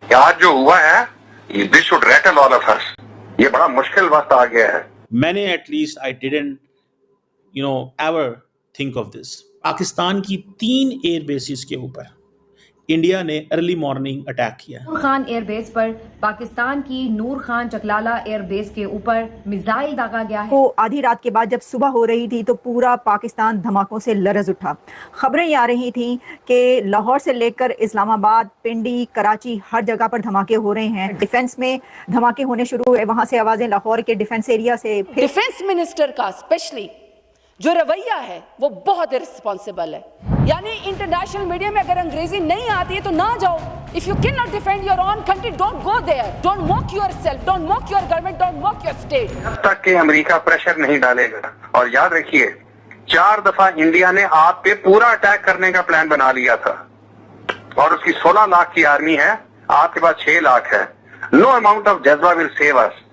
आज जो हुआ है, this should rattle all of us. ये बड़ा मुश्किल वक्त आ गया है। मैंने at least I didn't ever think of this. Pakistan की 3 एयर बेसिस के ऊपर इंडिया ने अर्ली मॉर्निंग अटैक किया। नूर खान एयरबेस पर पाकिस्तान की नूर खान चकलाला एयरबेस के ऊपर मिसाइल दागा गया है। को आधी रात के बाद जब सुबह हो रही थी तो पूरा पाकिस्तान धमाकों से लरज उठा। खबरें ये आ रही थी कि लाहौर से लेकर इस्लामाबाद, पिंडी, कराची हर जगह पर धमाके हो रहे हैं। डिफेंस में धमाके होने शुरू हुए, वहां से आवाजें लाहौर के डिफेंस एरिया से। डिफेंस मिनिस्टर का स्पेशली जो रवैया है वो बहुत इररिस्पॉन्सिबल है। यानी इंटरनेशनल मीडिया में अगर अंग्रेजी नहीं आती है तो ना जाओ। If you can not defend your own country, don't go there, don't mock yourself, don't mock your government, don't mock your state. जब तक कि अमेरिका प्रेशर नहीं डालेगा, और याद रखिए 4 दफा इंडिया ने आप पे पूरा अटैक करने का प्लान बना लिया था, और उसकी 16 लाख की आर्मी है, आपके पास 6 लाख है। नो अमाउंट ऑफ जज्बा विल सेव अस।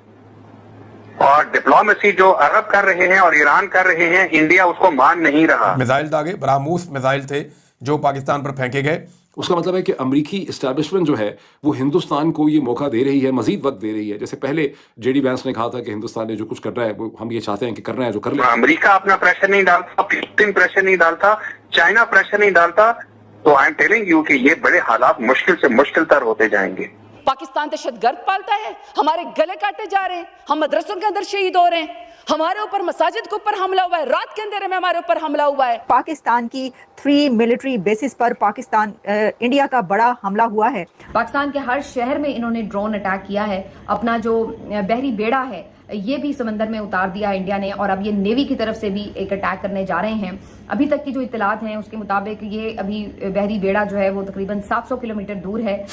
और डिप्लोमेसी जो अरब कर रहे हैं और ईरान कर रहे हैं, इंडिया उसको मान नहीं रहा। मिसाइल दागे, ब्रह्मोस मिसाइल थे जो पाकिस्तान पर फेंके गए। उसका मतलब है कि अमरीकी इस्टेब्लिशमेंट जो है वो हिंदुस्तान को ये मौका दे रही है, मजीद वक्त दे रही है। जैसे पहले जेडी वैंस ने कहा था कि हिंदुस्तान ने जो कुछ कर रहा है वो हम ये चाहते हैं कि करना है जो कर ले। अमरीका अपना प्रेशर नहीं डालता, फिलिस्तीन प्रेशर नहीं डालता, चाइना प्रेशर नहीं डालता, तो आई एम टेलिंग यू कि ये बड़े हालात मुश्किल से मुश्किल तर होते जाएंगे। पाकिस्तान दहशतगर्द पालता है, हमारे गले काटे जा रहे हैं, हम मदरसों के अंदर शहीद हो रहे हैं, हमारे ऊपर मसाजिद के ऊपर हमला हुआ है, रात के अंधेरे में हमारे ऊपर हमला हुआ है। पाकिस्तान की 3 मिलिट्री बेसिस पर इंडिया का बड़ा हमला हुआ है। पाकिस्तान के हर शहर में इन्होंने ड्रोन अटैक किया है। अपना जो बहरी बेड़ा है ये भी समंदर में उतार दिया इंडिया ने, और अब ये नेवी की तरफ से भी एक अटैक करने जा रहे हैं। अभी तक की जो इत्तलात हैं उसके मुताबिक ये अभी बहरी बेड़ा जो है वो तकरीबन 700 किलोमीटर दूर है।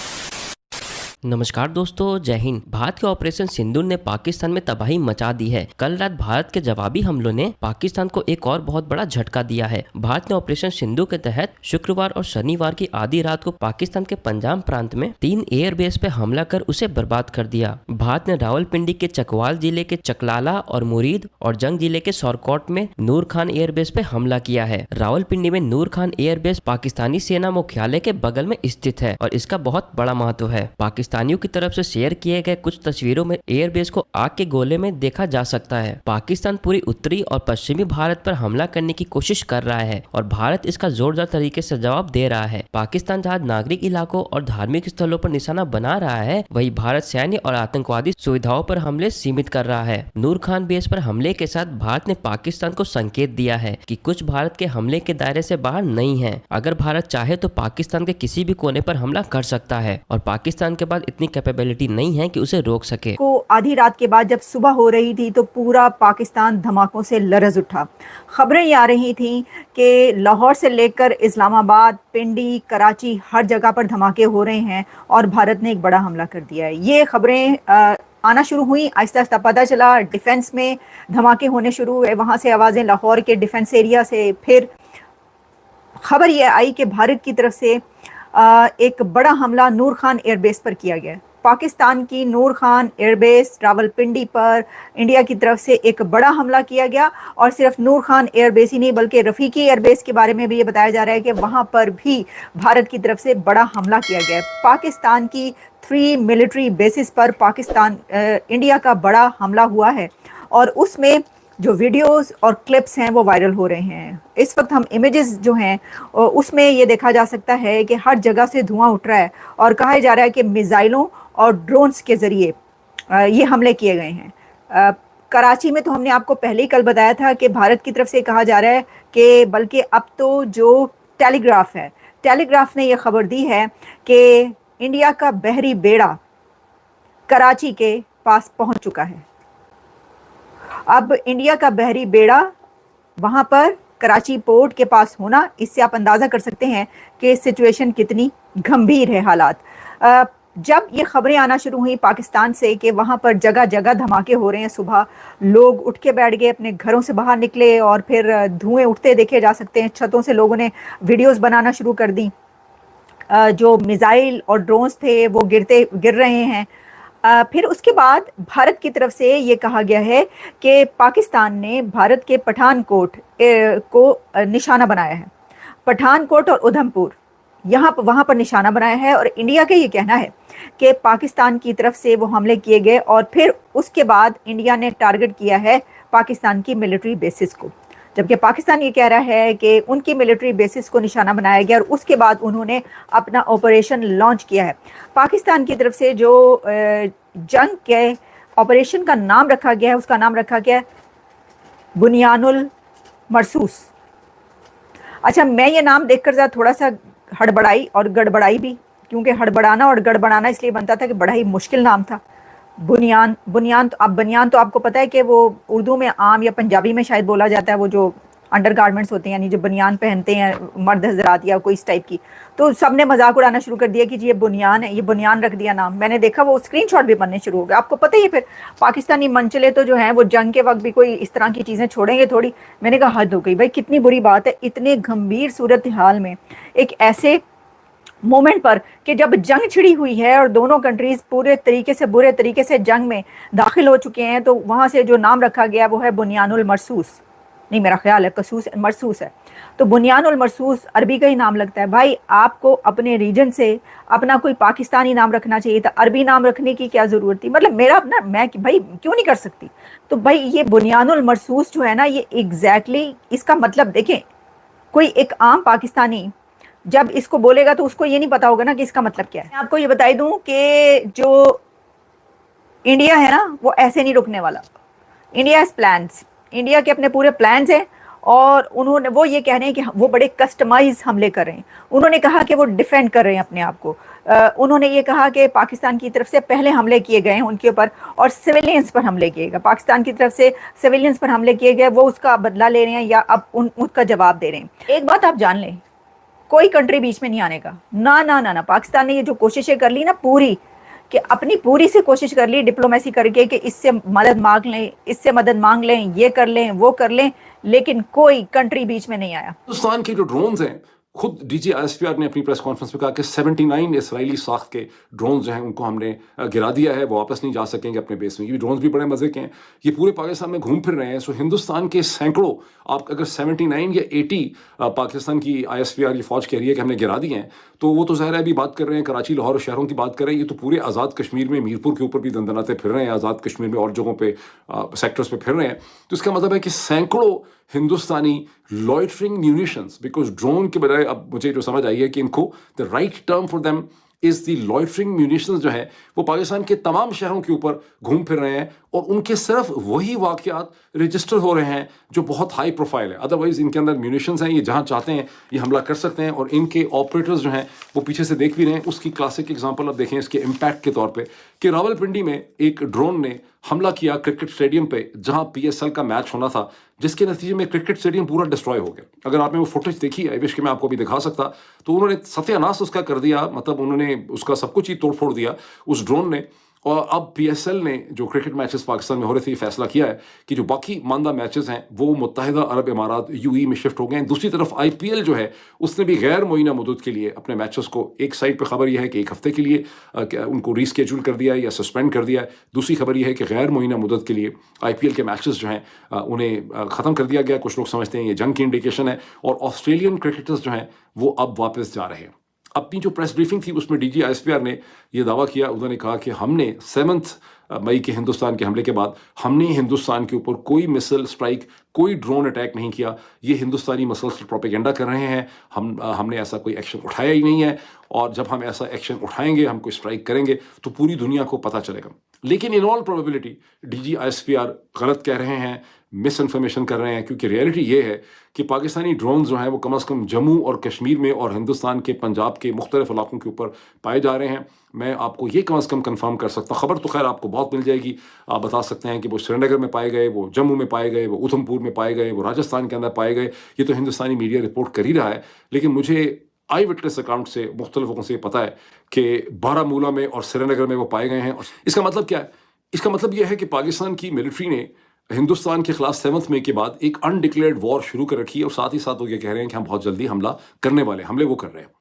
नमस्कार दोस्तों, जय हिंद। भारत के ऑपरेशन सिंदूर ने पाकिस्तान में तबाही मचा दी है। कल रात भारत के जवाबी हमलों ने पाकिस्तान को एक और बहुत बड़ा झटका दिया है। भारत ने ऑपरेशन सिंदूर के तहत शुक्रवार और शनिवार की आधी रात को पाकिस्तान के पंजाब प्रांत में 3 एयरबेस पे हमला कर उसे बर्बाद कर दिया। भारत ने रावलपिंडी के चकवाल जिले के चकलाला और मुरीद और जंग जिले के सौरकोट में नूर खान एयरबेस पे हमला किया है। रावलपिंडी में नूर खान एयरबेस पाकिस्तानी सेना मुख्यालय के बगल में स्थित है और इसका बहुत बड़ा महत्व है। पाकिस्तानियों की तरफ से शेयर किए गए कुछ तस्वीरों में एयरबेस को आग के गोले में देखा जा सकता है। पाकिस्तान पूरी उत्तरी और पश्चिमी भारत पर हमला करने की कोशिश कर रहा है और भारत इसका जोरदार तरीके से जवाब दे रहा है। पाकिस्तान जहां नागरिक इलाकों और धार्मिक स्थलों पर निशाना बना रहा है, वहीं भारत सैन्य और आतंकवादी सुविधाओं पर हमले सीमित कर रहा है। नूर खान बेस पर हमले के साथ भारत ने पाकिस्तान को संकेत दिया है कि कुछ भारत के हमले के दायरे से बाहर नहीं है। अगर भारत चाहे तो पाकिस्तान के किसी भी कोने पर हमला कर सकता है और पाकिस्तान के पास इतनी कैपेबिलिटी नहीं है कि उसे रोक सके। को आधी रात के बाद जब सुबह हो रही थी तो पूरा पाकिस्तान धमाकों से लरज उठा। खबरें ये आ रही थी कि लाहौर से लेकर इस्लामाबाद, पिंडी, कराची हर जगह पर धमाके हो रहे हैं और भारत ने एक बड़ा हमला कर दिया है। ये खबरें आना शुरू हुई, आहिस्ता आहिस्ता पता चला डिफेंस में धमाके होने शुरू हुए, वहां से आवाजें लाहौर के डिफेंस एरिया से। फिर खबर ये आई कि भारत की तरफ से एक बड़ा हमला नूर खान एयरबेस पर किया गया। पाकिस्तान की नूर खान एयरबेस रावलपिंडी पर इंडिया की तरफ से एक बड़ा हमला किया गया। और सिर्फ नूर खान एयरबेस ही नहीं बल्कि रफ़ीकी एयरबेस के बारे में भी ये बताया जा रहा है कि वहाँ पर भी भारत की तरफ से बड़ा हमला किया गया है। पाकिस्तान की 3 मिलिट्री बेसिस पर इंडिया का बड़ा हमला हुआ है और उसमें जो वीडियोस और क्लिप्स हैं वो वायरल हो रहे हैं। इस वक्त हम इमेजेस जो हैं उसमें ये देखा जा सकता है कि हर जगह से धुआं उठ रहा है और कहा जा रहा है कि मिसाइलों और ड्रोन्स के ज़रिए ये हमले किए गए हैं। कराची में तो हमने आपको पहले ही कल बताया था कि भारत की तरफ से कहा जा रहा है कि बल्कि अब तो जो टेलीग्राफ ने यह खबर दी है कि इंडिया का बहरी बेड़ा कराची के पास पहुंच चुका है। अब इंडिया का बहरी बेड़ा वहां पर कराची पोर्ट के पास होना, इससे आप अंदाज़ा कर सकते हैं कि सिचुएशन कितनी गंभीर है हालात। जब ये खबरें आना शुरू हुई पाकिस्तान से कि वहाँ पर जगह जगह धमाके हो रहे हैं, सुबह लोग उठ के बैठ गए, अपने घरों से बाहर निकले और फिर धुएं उठते देखे जा सकते हैं। छतों से लोगों ने वीडियोस बनाना शुरू कर दी। जो मिसाइल और ड्रोन्स थे वो गिर रहे हैं। फिर उसके बाद भारत की तरफ से ये कहा गया है कि पाकिस्तान ने भारत के पठानकोट को निशाना बनाया है। पठानकोट और उधमपुर वहाँ पर निशाना बनाया है। और इंडिया का ये कहना है कि पाकिस्तान की तरफ से वो हमले किए गए और फिर उसके बाद इंडिया ने टारगेट किया है पाकिस्तान की मिलिट्री बेसिस को, जबकि पाकिस्तान ये कह रहा है कि उनकी मिलिट्री बेसिस को निशाना बनाया गया और उसके बाद उन्होंने अपना ऑपरेशन लॉन्च किया है। पाकिस्तान की तरफ से जो जंग के ऑपरेशन का नाम रखा गया है उसका नाम रखा गया है बुनियानुल मरसूस। अच्छा, मैं ये नाम देखकर ज़रा थोड़ा सा हड़बड़ाई और गड़बड़ाई भी, क्योंकि हड़बड़ाना और गड़बड़ाना इसलिए बनता था कि बड़ा ही मुश्किल नाम था। बुनियान बनियान तो आपको पता है कि वो उर्दू में आम या पंजाबी में शायद बोला जाता है, वो जो अंडर गारमेंट्स होते हैं, यानी जो बनियान पहनते हैं मर्द हजरात या कोई इस टाइप की। तो सबने मजाक उड़ाना शुरू कर दिया कि जी ये बुनियान है, ये बुनियान रख दिया नाम। मैंने देखा वो स्क्रीनशॉट भी बनने शुरू हो गए। आपको पता ही है फिर पाकिस्तानी मनचले तो जो हैं वो जंग के वक्त भी कोई इस तरह की चीज़ें छोड़ेंगे थोड़ी। मैंने कहा हद हो गई भाई, कितनी बुरी बात है इतने गंभीर सूरत हाल में, एक ऐसे मोमेंट पर कि जब जंग छिड़ी हुई है और दोनों कंट्रीज बुरे तरीके से जंग में दाखिल हो चुके हैं, तो वहाँ से जो नाम रखा गया वो है बुनियानुल मरसूस, नहीं मेरा ख्याल है मरसूस है। तो बुनियानुल मरसूस अरबी का ही नाम लगता है। भाई आपको अपने रीजन से अपना कोई पाकिस्तानी नाम रखना चाहिए था, अरबी नाम रखने की क्या ज़रूरत थी? मतलब मेरा अपना मैं भाई क्यों नहीं कर सकती? तो भाई ये बुनियानुल मरसूस जो है ना, ये एग्जैक्टली इसका मतलब देखें, कोई एक आम पाकिस्तानी जब इसको बोलेगा तो उसको ये नहीं पता होगा ना कि इसका मतलब क्या है। मैं आपको ये बता दूं कि जो इंडिया है ना वो ऐसे नहीं रुकने वाला। इंडिया हैज़ प्लान्स, इंडिया के अपने पूरे प्लान्स हैं और वो ये कह रहे हैं कि वो बड़े कस्टमाइज हमले कर रहे हैं। उन्होंने कहा कि वो डिफेंड कर रहे हैं अपने आप को। उन्होंने ये कहा कि पाकिस्तान की तरफ से पहले हमले किए गए हैं उनके ऊपर और सिविलियंस पर हमले किए गए, पाकिस्तान की तरफ से सिविलियंस पर हमले किए गए, वो उसका बदला ले रहे हैं या अब उसका जवाब दे रहे हैं। एक बात आप जान लें, कोई कंट्री बीच में नहीं आने का। ना ना ना ना, पाकिस्तान ने ये जो कोशिशें कर ली ना पूरी, कि अपनी पूरी से कोशिश कर ली डिप्लोमेसी करके कि इससे मदद मांग लें, इससे मदद मांग लें, ये कर लें, वो कर लें, लेकिन कोई कंट्री बीच में नहीं आया। हिंदुस्तान के जो ड्रोन्स हैं, खुद डीजी ISPR ने अपनी प्रेस कॉन्फ्रेंस में कहा कि 79 इसराइली साख्त के ड्रोन्स जो हैं उनको हमने गिरा दिया है, वो वापस नहीं जा सकेंगे अपने बेस में। ये ड्रोन्स भी बड़े मजे के हैं, ये पूरे पाकिस्तान में घूम फिर रहे हैं। सो हिंदुस्तान के सैकड़ों, आप अगर 79 या 80 पाकिस्तान की ISPR की फौज कह रही है कि हमने गिरा दिए हैं, तो वो तो ज़ाहिर है अभी बात कर रहे हैं कराची, लाहौर और शहरों की बात कर रहे हैं। ये तो पूरे आज़ाद कश्मीर में, मीरपुर के ऊपर भी दंदनाते फिर रहे हैं, आज़ाद कश्मीर में और जगहों पे सेक्टर्स पे फिर रहे हैं। तो इसका मतलब है कि सैकड़ों हिंदुस्तानी लॉइटरिंग म्यूनिशंस, बिकॉज ड्रोन के बजाय अब मुझे जो समझ आई है कि इनको the right term for them is the loitering munitions जो है वो पाकिस्तान के तमाम शहरों के ऊपर घूम फिर रहे हैं और उनके सिर्फ वही वाक़यात रजिस्टर हो रहे हैं जो बहुत हाई प्रोफाइल है। अदरवाइज इनके अंदर म्यूनिशंस हैं, ये जहां चाहते हैं ये हमला कर सकते हैं और इनके ऑपरेटर्स जो हैं वो पीछे से देख भी रहे हैं। उसकी क्लासिक एग्जांपल अब देखें इसके इम्पैक्ट के तौर पे कि रावलपिंडी में एक ड्रोन ने हमला किया क्रिकेट स्टेडियम पे जहां PSL का मैच होना था, जिसके नतीजे में क्रिकेट स्टेडियम पूरा डिस्ट्रॉय हो गया। अगर आपने वो फुटेज देखी है, विश के मैं आपको अभी दिखा सकता, तो उन्होंने सत्यानाश उसका कर दिया, मतलब उन्होंने उसका सब कुछ ही तोड़ फोड़ दिया उस ड्रोन ने। और अब PSL ने जो क्रिकेट मैचेस पाकिस्तान में हो रहे थे फैसला किया है कि जो बाकी मानदा मैचेस हैं वो मुत्तहिदा अरब इमारात UAE में शिफ्ट हो गए हैं। दूसरी तरफ IPL जो है उसने भी गैर मुइना मुद्दत के लिए अपने मैचेस को, एक साइड पे खबर यह है कि एक हफ्ते के लिए उनको रीस्केड्यूल कर दिया है या सस्पेंड कर दिया है, दूसरी खबर यह है कि गैर मुइना मुद्दत के लिए IPL के मैचेस जो हैं उन्हें ख़त्म कर दिया गया। कुछ लोग समझते हैं ये जंग की इंडिकेशन है और ऑस्ट्रेलियन क्रिकेटर्स जो हैं वो अब वापस जा रहे हैं। अपनी जो प्रेस ब्रीफिंग थी उसमें DG ISPR ने यह दावा किया, उन्होंने कहा कि हमने 7 मई के हिंदुस्तान के हमले के बाद हमने हिंदुस्तान के ऊपर कोई मिसाइल स्ट्राइक, कोई ड्रोन अटैक नहीं किया। ये हिंदुस्तानी मसल्स प्रोपेगेंडा कर रहे हैं, हमने ऐसा कोई एक्शन उठाया ही नहीं है और जब हम ऐसा एक्शन उठाएंगे, हम कोई स्ट्राइक करेंगे तो पूरी दुनिया को पता चलेगा। लेकिन in all probability DG ISPR गलत कह रहे हैं, मिस इन्फॉर्मेशन कर रहे हैं, क्योंकि रियलिटी ये है कि पाकिस्तानी ड्रोन जो हैं वो कम अज़ कम जम्मू और कश्मीर में और हिंदुस्तान के पंजाब के मुख्तलिफ इलाकों के ऊपर पाए जा रहे हैं। मैं आपको ये कम अज़ कम कन्फर्म कर सकता हूँ, खबर तो खैर आपको बहुत मिल जाएगी, आप बता सकते हैं कि वो श्रीनगर में पाए गए, वो जम्मू में पाए गए, वो उधमपुर में पाए गए, वो राजस्थान के अंदर पाए गए, ये तो हिंदुस्तानी मीडिया रिपोर्ट कर ही रहा है। लेकिन मुझे आई विटनेस अकाउंट से मुख्तलिफ लोगों से पता है कि बारामूला में और श्रीनगर में वो पाए गए हैं। इसका मतलब क्या है? इसका मतलब यह है कि पाकिस्तान की मिलिट्री ने हिंदुस्तान के खिलाफ 7 मई के बाद एक अनडिक्लेयर्ड वॉर शुरू कर रखी है और साथ ही साथ वो ये कह रहे हैं कि हम बहुत जल्दी हमला करने वाले, हमले वो कर रहे हैं।